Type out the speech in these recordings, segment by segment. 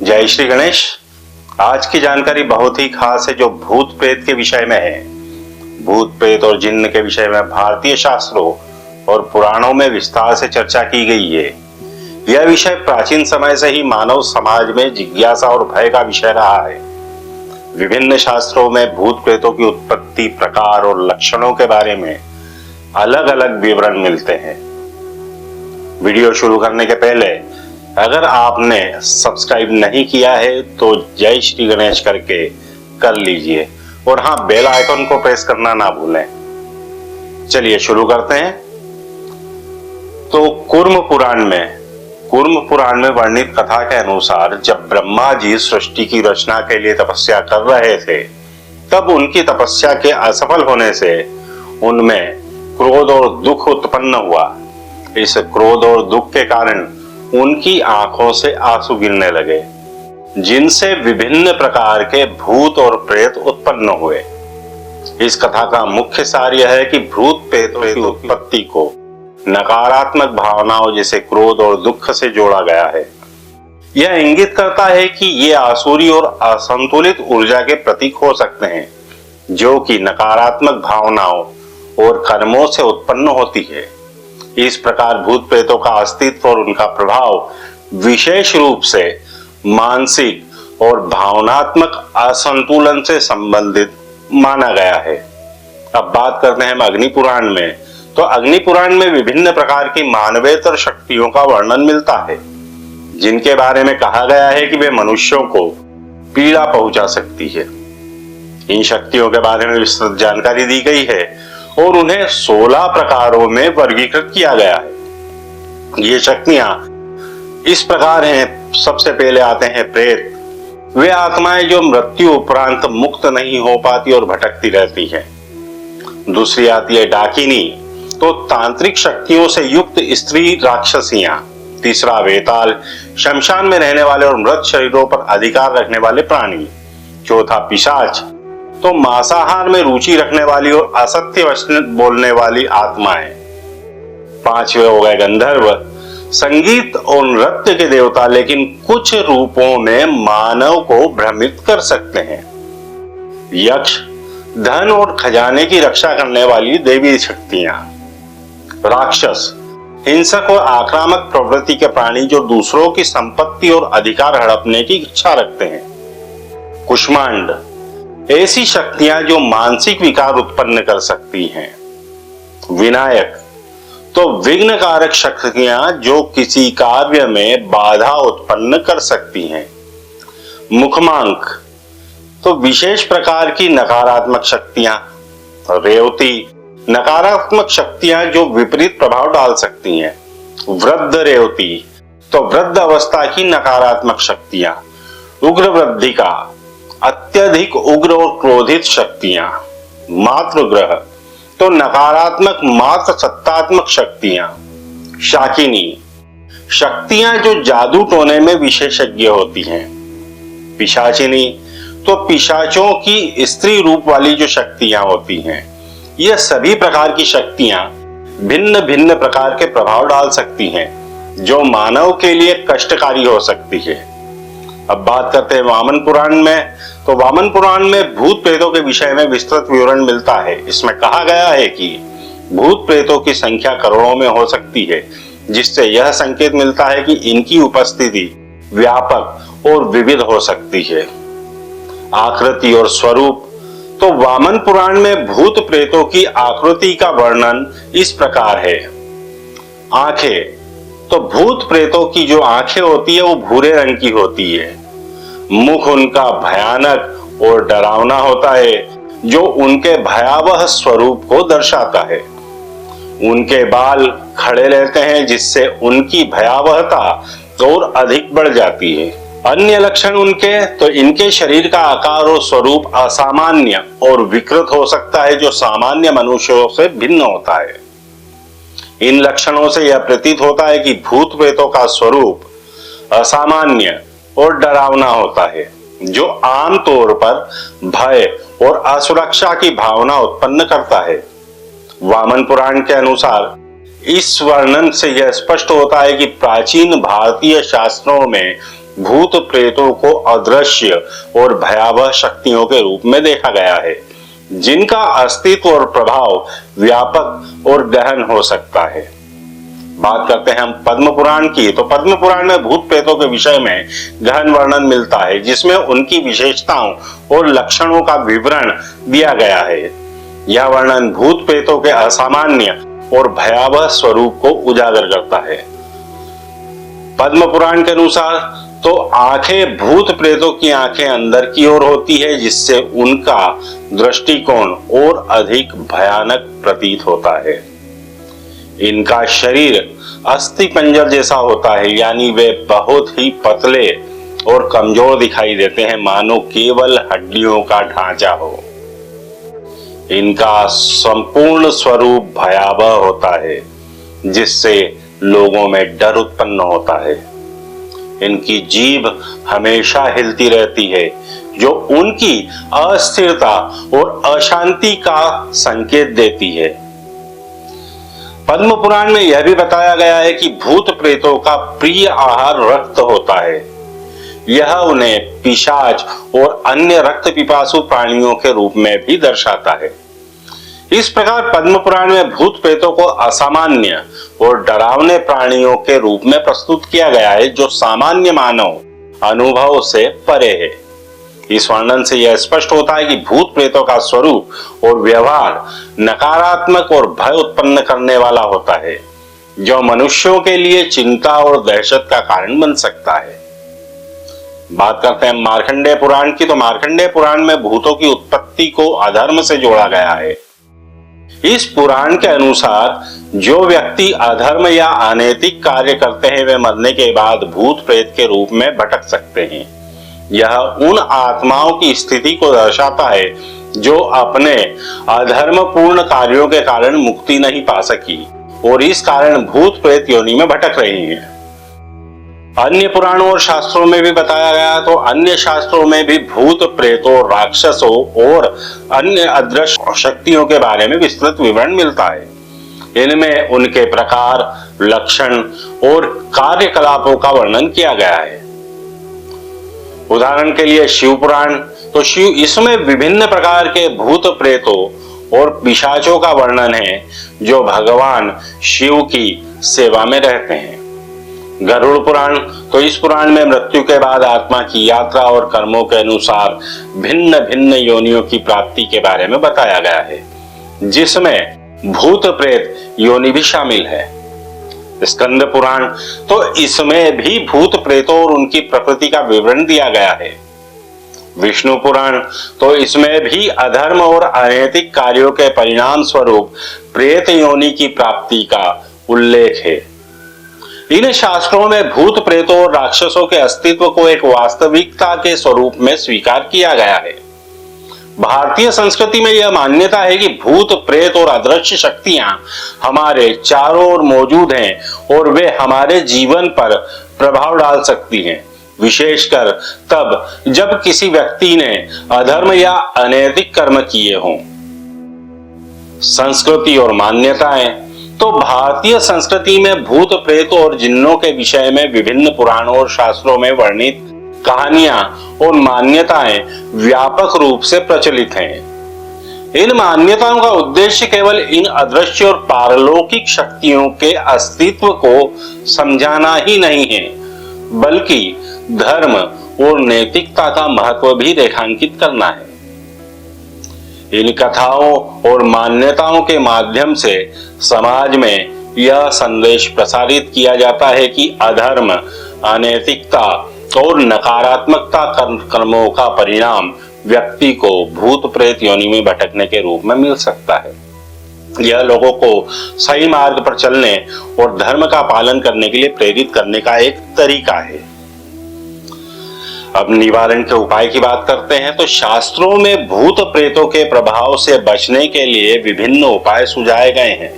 जय श्री गणेश। आज की जानकारी बहुत ही खास है जो भूत प्रेत के विषय में है। भूत प्रेत और जिन्न के विषय में भारतीय शास्त्रों और पुराणों में विस्तार से चर्चा की गई है। यह विषय प्राचीन समय से ही मानव समाज में जिज्ञासा और भय का विषय रहा है। विभिन्न शास्त्रों में भूत प्रेतों की उत्पत्ति, प्रकार और लक्षणों के बारे में अलग अलग विवरण मिलते हैं। वीडियो शुरू करने के पहले अगर आपने सब्सक्राइब नहीं किया है तो जय श्री गणेश करके कर लीजिए और हाँ, बेल आइकन को प्रेस करना ना भूलें। चलिए शुरू करते हैं। तो कूर्म पुराण में वर्णित कथा के अनुसार जब ब्रह्मा जी सृष्टि की रचना के लिए तपस्या कर रहे थे, तब उनकी तपस्या के असफल होने से उनमें क्रोध और दुख उत्पन्न हुआ। इस क्रोध और दुख के कारण उनकी आंखों से आंसू गिरने लगे, जिनसे विभिन्न प्रकार के भूत और प्रेत उत्पन्न हुए। इस कथा का मुख्य सार यह है कि भूत प्रेतों की उत्पत्ति को नकारात्मक भावनाओं जैसे क्रोध और दुख से जोड़ा गया है। यह इंगित करता है कि ये आसुरी और असंतुलित ऊर्जा के प्रतीक हो सकते हैं, जो कि नकारात्मक भावनाओं और कर्मों से उत्पन्न होती है। इस प्रकार भूत प्रेतों का अस्तित्व और उनका प्रभाव विशेष रूप से मानसिक और भावनात्मक असंतुलन से संबंधित माना गया है। अब बात करते हैं अग्नि पुराण में। तो अग्नि पुराण में विभिन्न प्रकार की मानवेतर शक्तियों का वर्णन मिलता है, जिनके बारे में कहा गया है कि वे मनुष्यों को पीड़ा पहुंचा सकती है। इन शक्तियों के बारे में विस्तृत जानकारी दी गई है और उन्हें 16 प्रकारों में वर्गीकृत किया गया है। ये शक्तियां इस प्रकार हैं। सबसे पहले आते हैं प्रेत। वे आत्माएं जो मृत्यु उपरांत मुक्त नहीं हो पाती और भटकती रहती हैं। दूसरी आती है डाकिनी, तो तांत्रिक शक्तियों से युक्त स्त्री राक्षसियां। तीसरा वेताल, शमशान में रहने वाले और मृत शरीरों पर अधिकार रखने वाले प्राणी। चौथा पिशाच, तो मांसाहार में रुचि रखने वाली और असत्य वचन बोलने वाली आत्माएं। पांचवे हो गए गंधर्व, संगीत और नृत्य के देवता, लेकिन कुछ रूपों में मानव को भ्रमित कर सकते हैं। यक्ष, धन और खजाने की रक्षा करने वाली देवी शक्तियां। राक्षस, हिंसक और आक्रामक प्रवृत्ति के प्राणी जो दूसरों की संपत्ति और अधिकार हड़पने की इच्छा रखते हैं। कुष्मांड, ऐसी शक्तियां जो मानसिक विकार उत्पन्न कर सकती हैं। विनायक, तो विघ्न कारक शक्तियां जो किसी कार्य में बाधा उत्पन्न कर सकती हैं। मुखमांक, तो विशेष प्रकार की नकारात्मक शक्तियां। रेवती, नकारात्मक शक्तियां जो विपरीत प्रभाव डाल सकती हैं। वृद्ध रेवती, तो वृद्ध अवस्था की नकारात्मक शक्तियां। उग्र वृद्धिका, अत्यधिक उग्र और क्रोधित शक्तियां। मातृग्रह, तो नकारात्मक मात्र सत्तात्मक शक्तियां। शाकिनी, शक्तियां जो जादू टोने में विशेषज्ञ होती हैं। पिशाचिनी, तो पिशाचों की स्त्री रूप वाली जो शक्तियां होती हैं। यह सभी प्रकार की शक्तियां भिन्न भिन्न प्रकार के प्रभाव डाल सकती हैं, जो मानव के लिए कष्टकारी हो सकती है। अब बात करते हैं वामन पुराण में। तो वामन पुराण में भूत प्रेतों के विषय में विस्तृत विवरण मिलता है। इसमें कहा गया है कि भूत प्रेतों की संख्या करोड़ों में हो सकती है, जिससे यह संकेत मिलता है कि इनकी उपस्थिति व्यापक और विविध हो सकती है। आकृति और स्वरूप, तो वामन पुराण में भूत प्रेतों की आकृति का वर्णन इस प्रकार है। आंखें, तो भूत प्रेतों की जो आंखें होती है वो भूरे रंग की होती है। मुख उनका भयानक और डरावना होता है, जो उनके भयावह स्वरूप को दर्शाता है। उनके बाल खड़े रहते हैं, जिससे उनकी भयावहता और अधिक बढ़ जाती है। अन्य लक्षण उनके, तो इनके शरीर का आकार और स्वरूप असामान्य और विकृत हो सकता है, जो सामान्य मनुष्यों से भिन्न होता है। इन लक्षणों से यह प्रतीत होता है कि भूत प्रेतों का स्वरूप असामान्य और डरावना होता है, जो आमतौर पर भय और असुरक्षा की भावना उत्पन्न करता है। वामन पुराण के अनुसार इस वर्णन से यह स्पष्ट होता है कि प्राचीन भारतीय शास्त्रों में भूत प्रेतों को अदृश्य और भयावह शक्तियों के रूप में देखा गया है, जिनका अस्तित्व और प्रभाव व्यापक और गहन हो सकता है। बात करते हैं हम पद्म पुराण की, तो पद्म पुराण में भूत प्रेतों के विषय में गहन वर्णन मिलता है, जिसमें उनकी विशेषताओं और लक्षणों का विवरण दिया गया है। यह वर्णन भूत प्रेतों के असामान्य और भयावह स्वरूप को उजागर करता है। पद्म पुराण के अनुसार तो आंखें भूत प्रेतों की आंखें अंदर की ओर होती है, जिससे उनका दृष्टिकोण और अधिक भयानक प्रतीत होता है। इनका शरीर अस्थि पंजर जैसा होता है, यानी वे बहुत ही पतले और कमजोर दिखाई देते हैं, मानो केवल हड्डियों का ढांचा हो। इनका संपूर्ण स्वरूप भयावह होता है, जिससे लोगों में डर उत्पन्न होता है। इनकी जीभ हमेशा हिलती रहती है, जो उनकी अस्थिरता और अशांति का संकेत देती है। पद्म पुराण में यह भी बताया गया है कि भूत प्रेतों का प्रिय आहार रक्त होता है। यह उन्हें पिशाच और अन्य रक्त पिपासु प्राणियों के रूप में भी दर्शाता है। इस प्रकार पद्म पुराण में भूत प्रेतों को असामान्य और डरावने प्राणियों के रूप में प्रस्तुत किया गया है, जो सामान्य मानव अनुभव से परे है। इस वर्णन से यह स्पष्ट होता है कि भूत प्रेतों का स्वरूप और व्यवहार नकारात्मक और भय उत्पन्न करने वाला होता है, जो मनुष्यों के लिए चिंता और दहशत का कारण बन सकता है। बात करते हैं मार्कंडेय पुराण की, तो मार्कंडेय पुराण में भूतों की उत्पत्ति को अधर्म से जोड़ा गया है। इस पुराण के अनुसार जो व्यक्ति अधर्म या अनैतिक कार्य करते हैं, वे मरने के बाद भूत प्रेत के रूप में भटक सकते हैं। यह उन आत्माओं की स्थिति को दर्शाता है जो अपने अधर्मपूर्ण कार्यों के कारण मुक्ति नहीं पा सकी और इस कारण भूत प्रेत योनि में भटक रही हैं। अन्य पुराणों और शास्त्रों में भी बताया गया, तो अन्य शास्त्रों में भी भूत प्रेतों, राक्षसों और अन्य अदृश्य शक्तियों के बारे में विस्तृत विवरण मिलता है। इनमें उनके प्रकार, लक्षण और कार्यकलापों का वर्णन किया गया है। उदाहरण के लिए शिव पुराण, तो इसमें विभिन्न प्रकार के भूत प्रेतों और पिशाचों का वर्णन है, जो भगवान शिव की सेवा में रहते हैं। गरुड़ पुराण, तो इस पुराण में मृत्यु के बाद आत्मा की यात्रा और कर्मों के अनुसार भिन्न भिन्न योनियों की प्राप्ति के बारे में बताया गया है, जिसमें भूत प्रेत योनि भी शामिल है। स्कंद पुराण, तो इसमें भी भूत प्रेतों और उनकी प्रकृति का विवरण दिया गया है। विष्णु पुराण, तो इसमें भी अधर्म और अनैतिक कार्यों के परिणाम स्वरूप प्रेत योनि की प्राप्ति का उल्लेख है। इन शास्त्रों में भूत प्रेतों और राक्षसों के अस्तित्व को एक वास्तविकता के स्वरूप में स्वीकार किया गया है। भारतीय संस्कृति में यह मान्यता है कि भूत प्रेत और अदृश्य शक्तियां हमारे चारों ओर मौजूद हैं और वे हमारे जीवन पर प्रभाव डाल सकती हैं, विशेषकर तब जब किसी व्यक्ति ने अधर्म या अनैतिक कर्म किए हों। संस्कृति और मान्यताएं, तो भारतीय संस्कृति में भूत प्रेत और जिन्नों के विषय में विभिन्न पुराणों और शास्त्रों में वर्णित कहानियां और मान्यताएं व्यापक रूप से प्रचलित हैं। इन मान्यताओं का उद्देश्य केवल इन अदृश्य और पारलौकिक शक्तियों के अस्तित्व को समझाना ही नहीं है, बल्कि धर्म और नैतिकता का महत्व भी रेखांकित करना है। इन कथाओं और मान्यताओं के माध्यम से समाज में यह संदेश प्रसारित किया जाता है कि अधर्म, अनैतिकता और नकारात्मकता कर्मों का परिणाम व्यक्ति को भूत प्रेत योनि में भटकने के रूप में मिल सकता है। यह लोगों को सही मार्ग पर चलने और धर्म का पालन करने के लिए प्रेरित करने का एक तरीका है। अब निवारण के उपाय की बात करते हैं, तो शास्त्रों में भूत प्रेतों के प्रभाव से बचने के लिए विभिन्न उपाय सुझाए गए हैं,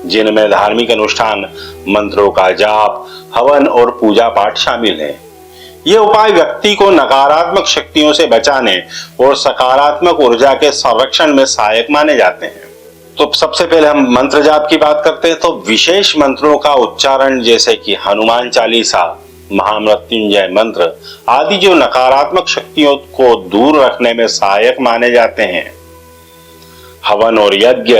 जिनमें धार्मिक अनुष्ठान, मंत्रों का जाप, हवन और पूजा पाठ शामिल है। ये उपाय व्यक्ति को नकारात्मक शक्तियों से बचाने और सकारात्मक ऊर्जा के संरक्षण में सहायक माने जाते हैं। तो सबसे पहले हम मंत्र जाप की बात करते हैं, तो विशेष मंत्रों का उच्चारण जैसे कि हनुमान चालीसा, महामृत्युंजय मंत्र आदि जो नकारात्मक शक्तियों को दूर रखने में सहायक माने जाते हैं। हवन और यज्ञ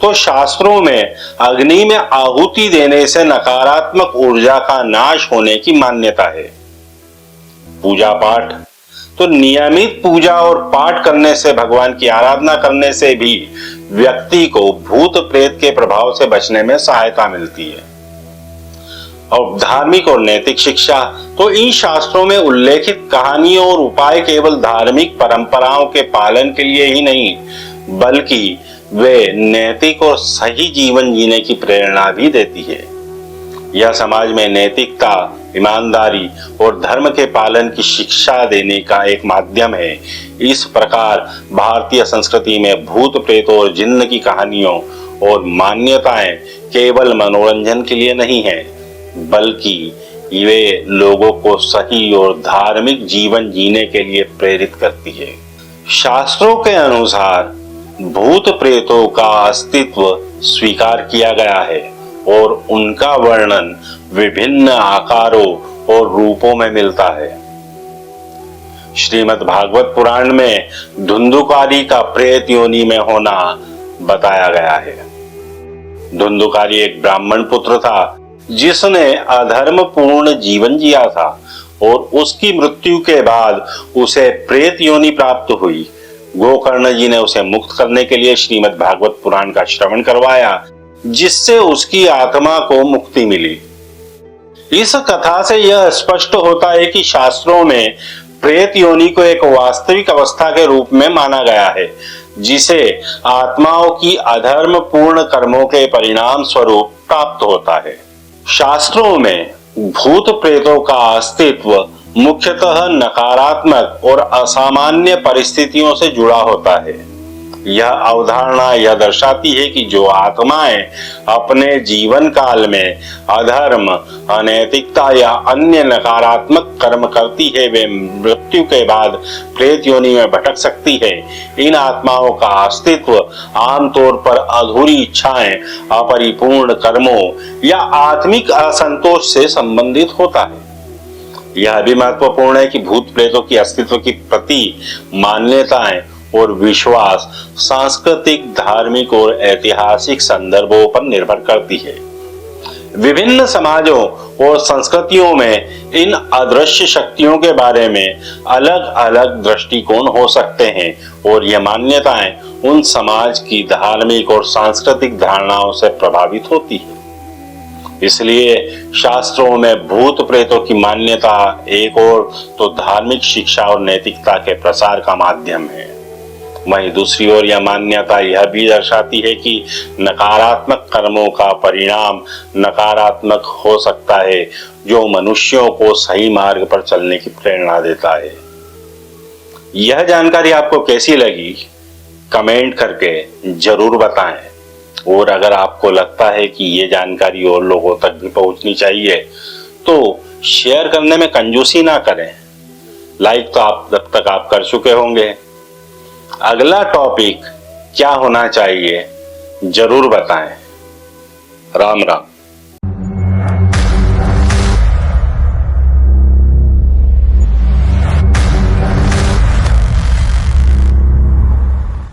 तो शास्त्रों में अग्नि में आहुति देने से नकारात्मक ऊर्जा का नाश होने की मान्यता है। पूजा पाठ तो नियमित पूजा और पाठ करने से, भगवान की आराधना करने से भी व्यक्ति को भूत प्रेत के प्रभाव से बचने में सहायता मिलती है। और धार्मिक और नैतिक शिक्षा तो इन शास्त्रों में उल्लेखित कहानियों और उपाय केवल धार्मिक परंपराओं के पालन के लिए ही नहीं, बल्कि वे नैतिक और सही जीवन जीने की प्रेरणा भी देती है। यह समाज में नैतिकता, ईमानदारी और धर्म के पालन की शिक्षा देने का एक माध्यम है। इस प्रकार भारतीय संस्कृति में भूत प्रेत और जिन्न की कहानियों और मान्यताएं केवल मनोरंजन के लिए नहीं है, बल्कि वे लोगों को सही और धार्मिक जीवन जीने के लिए प्रेरित करती है। शास्त्रों के अनुसार भूत प्रेतों का अस्तित्व स्वीकार किया गया है और उनका वर्णन विभिन्न आकारों और रूपों में मिलता है। श्रीमद् भागवत पुराण में धुंधुकारी का प्रेत योनि में होना बताया गया है। धुंधुकारी एक ब्राह्मण पुत्र था जिसने अधर्म पूर्ण जीवन जिया था और उसकी मृत्यु के बाद उसे प्रेत योनि प्राप्त हुई। गोकर्ण जी ने उसे मुक्त करने के लिए श्रीमद् भागवत पुराण का श्रवण करवाया, जिससे उसकी आत्मा को मुक्ति मिली। इस कथा से यह स्पष्ट होता है कि शास्त्रों में प्रेत योनि को एक वास्तविक अवस्था के रूप में माना गया है, जिसे आत्माओं की अधर्म पूर्ण कर्मों के परिणाम स्वरूप प्राप्त होता है। शास्त्रों में भूत प्रेतों का अस्तित्व मुख्यतः नकारात्मक और असामान्य परिस्थितियों से जुड़ा होता है। यह अवधारणा यह दर्शाती है कि जो आत्माएं अपने जीवन काल में अधर्म, अनैतिकता या अन्य नकारात्मक कर्म करती है, वे मृत्यु के बाद प्रेत योनि में भटक सकती है। इन आत्माओं का अस्तित्व आमतौर पर अधूरी इच्छाएं, अपरिपूर्ण कर्मों या आत्मिक असंतोष से संबंधित होता है। यह भी महत्वपूर्ण है कि भूत प्रेतों की अस्तित्व की प्रति मान्यताएं और विश्वास सांस्कृतिक, धार्मिक और ऐतिहासिक संदर्भों पर निर्भर करती है। विभिन्न समाजों और संस्कृतियों में इन अदृश्य शक्तियों के बारे में अलग अलग दृष्टिकोण हो सकते हैं और ये मान्यताएं उन समाज की धार्मिक और सांस्कृतिक धारणाओं से प्रभावित होती है। इसलिए शास्त्रों में भूत प्रेतों की मान्यता एक और तो धार्मिक शिक्षा और नैतिकता के प्रसार का माध्यम है, वहीं दूसरी ओर यह मान्यता यह भी दर्शाती है कि नकारात्मक कर्मों का परिणाम नकारात्मक हो सकता है, जो मनुष्यों को सही मार्ग पर चलने की प्रेरणा देता है। यह जानकारी आपको कैसी लगी, कमेंट करके जरूर बताएं। और अगर आपको लगता है कि ये जानकारी और लोगों तक भी पहुंचनी चाहिए तो शेयर करने में कंजूसी ना करें। लाइक तो आप जब तक आप कर चुके होंगे। अगला टॉपिक क्या होना चाहिए जरूर बताएं। राम राम।